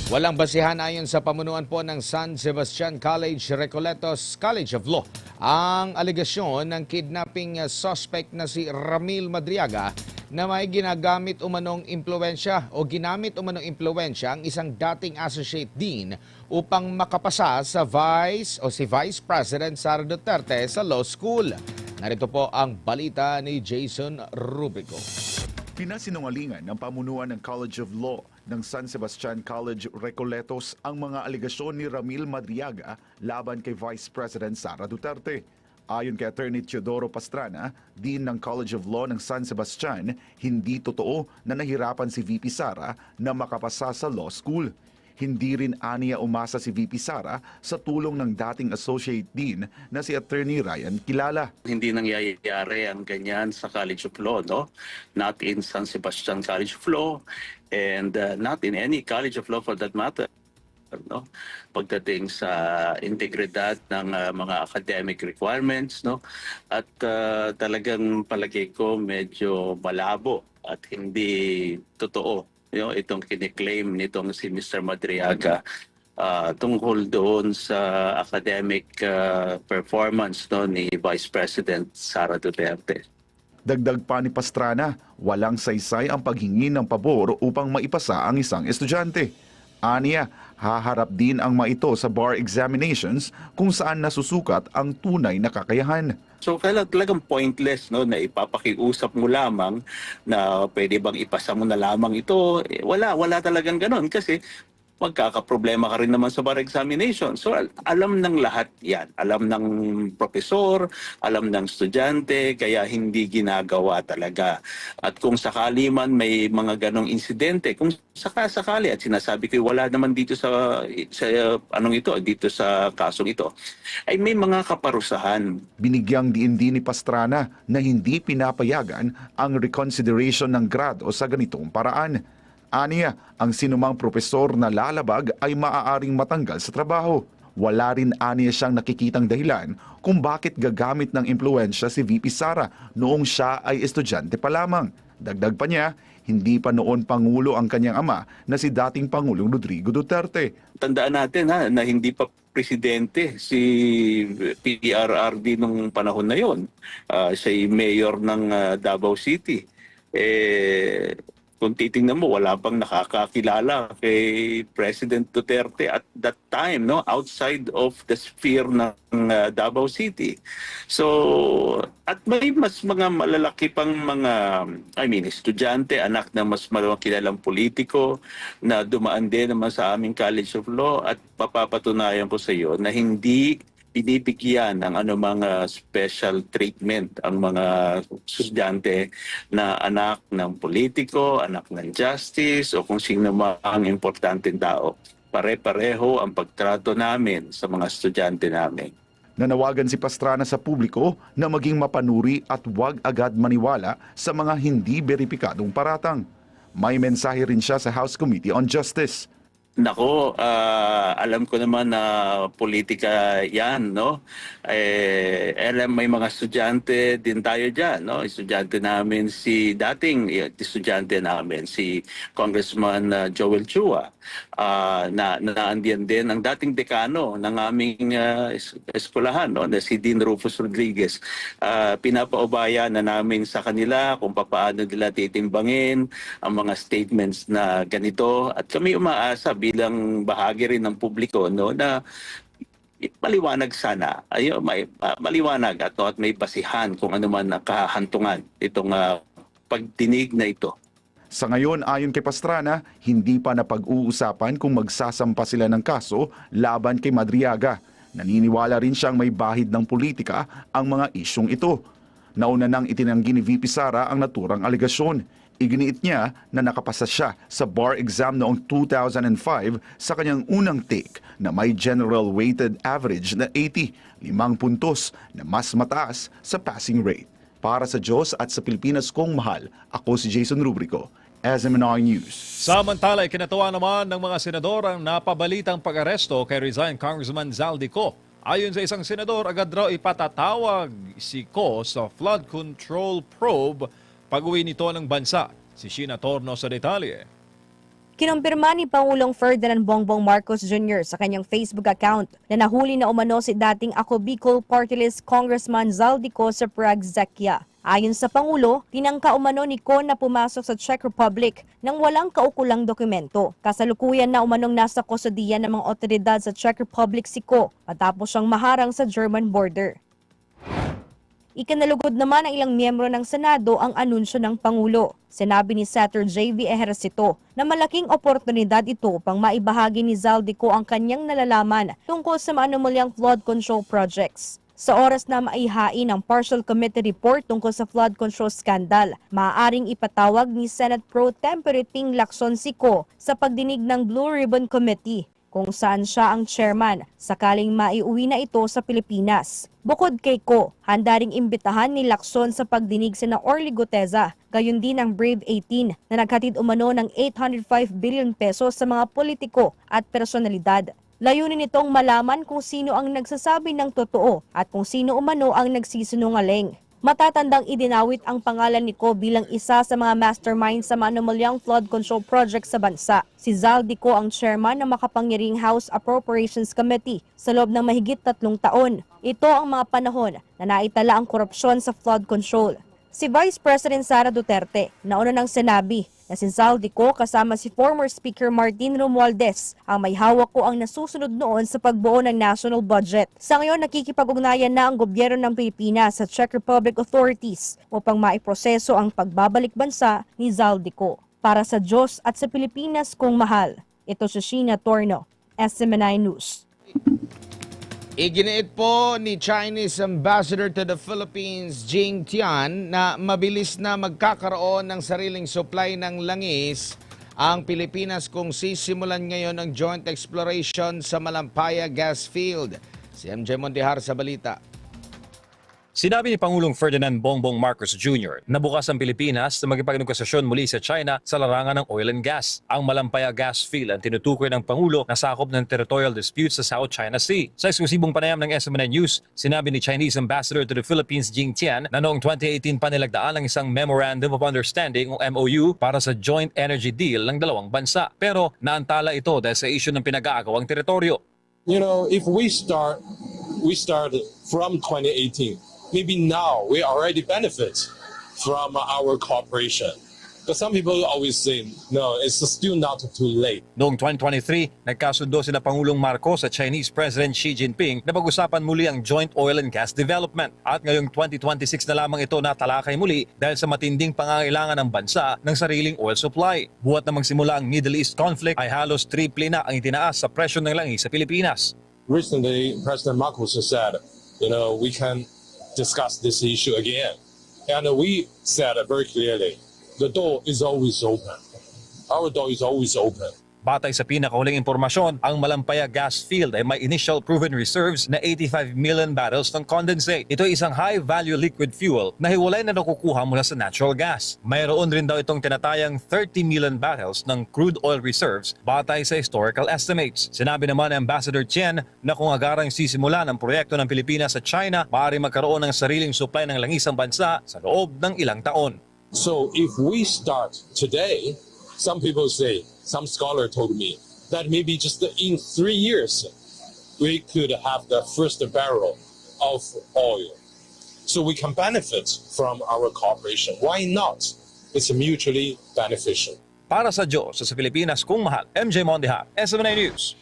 Walang basihan ayon sa pamunuan po ng San Sebastian College Recoletos College of Law ang alegasyon ng kidnapping suspect na si Ramil Madriaga na may ginamit umanong impluensya ang isang dating associate dean upang makapasa sa si Vice President Sara Duterte sa law school. Narito po ang balita ni Jason Rubico. Pinasinungalingan ng pamunuan ng College of Law ng San Sebastian College Recoletos ang mga alegasyon ni Ramil Madriaga laban kay Vice President Sara Duterte. Ayon kay Attorney Teodoro Pastrana, Dean ng College of Law ng San Sebastian, hindi totoo na nahirapan si VP Sara na makapasa sa law school. Hindi rin aniya umasa si VP Sara sa tulong ng dating Associate Dean na si Attorney Ryan Kilala. Hindi nangyayari ang ganyan sa College of Law, no? Not in San Sebastian College of Law and not in any College of Law for that matter, no? Pagdating sa integridad ng mga academic requirements, no? At talagang palagay ko medyo malabo at hindi totoo itong kiniklaim nitong si Mr. Madriaga tungkol doon sa academic performance ni Vice President Sara Duterte. Dagdag pa ni Pastrana, walang saysay ang paghingi ng pabor upang maipasa ang isang estudyante. Aniya, haharap din ang mga ito sa bar examinations kung saan nasusukat ang tunay na kakayahan. So talagang pointless na ipapakiusap mo lamang na pwede bang ipasa mo na lamang ito. Wala talagang ganon kasi magkakaproblema ka rin naman sa bar examination. So alam ng lahat yan. Alam ng profesor, alam ng estudyante, kaya hindi ginagawa talaga. At kung sakali man may mga ganong insidente, kung sakali at sinasabi ko wala naman dito sa dito sa kasong ito, ay may mga kaparusahan. Binigyang diin din ni Pastrana na hindi pinapayagan ang reconsideration ng grado sa ganitong paraan. Aniya, ang sinumang propesor na lalabag ay maaaring matanggal sa trabaho. Wala rin aniya siyang nakikitang dahilan kung bakit gagamit ng impluensya si VP Sara noong siya ay estudyante pa lamang. Dagdag pa niya, hindi pa noon Pangulo ang kanyang ama na si dating Pangulong Rodrigo Duterte. Tandaan natin na hindi pa presidente si PRRD nung panahon na yon. Siya'y mayor ng Davao City. Kung titingnan mo, wala pang nakakakilala kay President Duterte at that time, outside of the sphere ng Davao City. So, at may mas mga malalaki pang estudyante, anak ng mas kilalang politiko na dumaan din naman sa aming College of Law at papapatunayan ko sa iyo na hindi binibigyan ng anumang special treatment ang mga estudyante na anak ng politiko, anak ng justice o kung sino mang importanteng tao. Pare-pareho ang pagtrato namin sa mga estudyante namin. Nanawagan si Pastrana sa publiko na maging mapanuri at huwag agad maniwala sa mga hindi beripikadong paratang. May mensahe rin siya sa House Committee on Justice. Nako, alam ko naman na politika yan, no? May mga estudyante din tayo dyan, no? Estudyante namin si estudyante namin, si Congressman Joel Chua. Naandiyan din ang dating dekano ng aming eskwelahan, no? Na si Dean Rufus Rodriguez. Pinapaubaya na namin sa kanila kung paano nila titimbangin ang mga statements na ganito. At kami umaasa bilang bahagi rin ng publiko na maliwanag sana, maliwanag at may basihan kung ano man ang kahantungan itong pagdinig na ito. Sa ngayon, ayon kay Pastrana, hindi pa napag-uusapan kung magsasampa sila ng kaso laban kay Madriaga. Naniniwala rin siyang may bahid ng politika ang mga isyong ito. Nauna nang itinanggi ni VP Sara ang naturang alegasyon. Iginiit niya na nakapasa siya sa bar exam noong 2005 sa kanyang unang take na may general weighted average na 80, 5 puntos na mas mataas sa passing rate. Para sa Diyos at sa Pilipinas kong mahal, ako si Jason Rubrico, SMNI News. Samantala, ikinatuwa naman ng mga senador ang napabalitang pag-aresto kay resigned Congressman Zaldi Co. Ayon sa isang senador, agad raw ipatatawag si Co sa flood control probe pag-uwi nito ng bansa. Si Sheena Torno sa detalye. Kinumpirma ni Pangulong Ferdinand Bongbong Marcos Jr. sa kanyang Facebook account na nahuli na umano si dating Ako Bicol Party List Congressman Zaldico sa Prague, Czechia. Ayon sa Pangulo, tinangka umano ni Ko na pumasok sa Czech Republic nang walang kaukulang dokumento. Kasalukuyan na umanong nasa kustodiya ng mga otoridad sa Czech Republic si Ko matapos siyang maharang sa German border. Ikinalugod naman ng ilang miyembro ng Senado ang anunsyo ng Pangulo. Sinabi ni Senator J.V. Ejercito na malaking oportunidad ito upang maibahagi ni Zaldico ang kanyang nalalaman tungkol sa maanumalyang flood control projects. Sa oras na maihain ang partial committee report tungkol sa flood control scandal, maaaring ipatawag ni Senate Pro Tempore Ping Lacson Sico sa pagdinig ng Blue Ribbon Committee, kung saan siya ang chairman sakaling maiuwi na ito sa Pilipinas. Bukod kay Ko, handa ring imbitahan ni Lacson sa pagdinig sina Orly Guteza, gayon din ang Brave 18 na naghatid umano ng 805 billion pesos sa mga politiko at personalidad. Layunin nitong malaman kung sino ang nagsasabi ng totoo at kung sino umano ang nagsisinungaling. Matatandang idinawit ang pangalan ni Ko bilang isa sa mga mastermind sa maanumalyang flood control project sa bansa. Si Zaldico ang chairman ng makapangyarihang House Appropriations Committee sa loob ng mahigit 3 taon. Ito ang mga panahon na naitala ang korupsyon sa flood control. Si Vice President Sara Duterte nauna nang sinabi na si Zaldico kasama si former Speaker Martin Romualdez ang may hawak ko ang nasusunod noon sa pagbuo ng national budget. Sa ngayon, nakikipag-ugnayan na ang gobyerno ng Pilipinas sa Czech Republic authorities upang maiproseso ang pagbabalik bansa ni Zaldico. Para sa Diyos at sa Pilipinas kong mahal, ito si Sheena Torno, SMNI News. Iginiit po ni Chinese Ambassador to the Philippines, Jing Tian, na mabilis na magkakaroon ng sariling supply ng langis ang Pilipinas kung sisimulan ngayon ang joint exploration sa Malampaya Gas Field. Si MJ Montihar sa balita. Sinabi ni Pangulong Ferdinand Bongbong Marcos Jr. na bukas ang Pilipinas na magipag-negosasyon muli sa China sa larangan ng oil and gas. Ang Malampaya Gas Field ang tinutukoy ng Pangulo na sakop ng territorial disputes sa South China Sea. Sa eksklusibong panayam ng SMNI News, sinabi ni Chinese Ambassador to the Philippines Jing Tian na noong 2018 pa nilagdaan ang isang Memorandum of Understanding o MOU para sa joint energy deal ng dalawang bansa. Pero naantala ito dahil sa issue ng pinag-aagawang teritoryo. You know, if we start from 2018. Maybe now we already benefit from our cooperation. But some people always say, no, it's still not too late. Noong 2023, nagkasundo sina Pangulong Marcos at Chinese President Xi Jinping na pag-usapan muli ang joint oil and gas development. At ngayong 2026 na lamang ito natalakay muli dahil sa matinding pangangailangan ng bansa ng sariling oil supply. Buhat na magsimula ang Middle East conflict ay halos triple na ang itinaas sa presyo ng langis sa Pilipinas. Recently, President Marcos said, you know, we can discuss this issue again. And we said very clearly, the door is always open. Our door is always open. Batay sa pinakahuling impormasyon, ang Malampaya Gas Field ay may initial proven reserves na 85 million barrels ng condensate. Ito ay isang high-value liquid fuel na hiwalay na nakukuha mula sa natural gas. Mayroon rin daw itong tinatayang 30 million barrels ng crude oil reserves batay sa historical estimates. Sinabi naman ni Ambassador Chen na kung agarang sisimula ng proyekto ng Pilipinas sa China, maaari magkaroon ng sariling supply ng langis ang bansa sa loob ng ilang taon. So if we start today, some people say, some scholar told me that maybe just in 3 years, we could have the first barrel of oil. So we can benefit from our cooperation. Why not? It's mutually beneficial. Para sa Diyos sa Pilipinas kung mahal, MJ Montihar, SMNI News.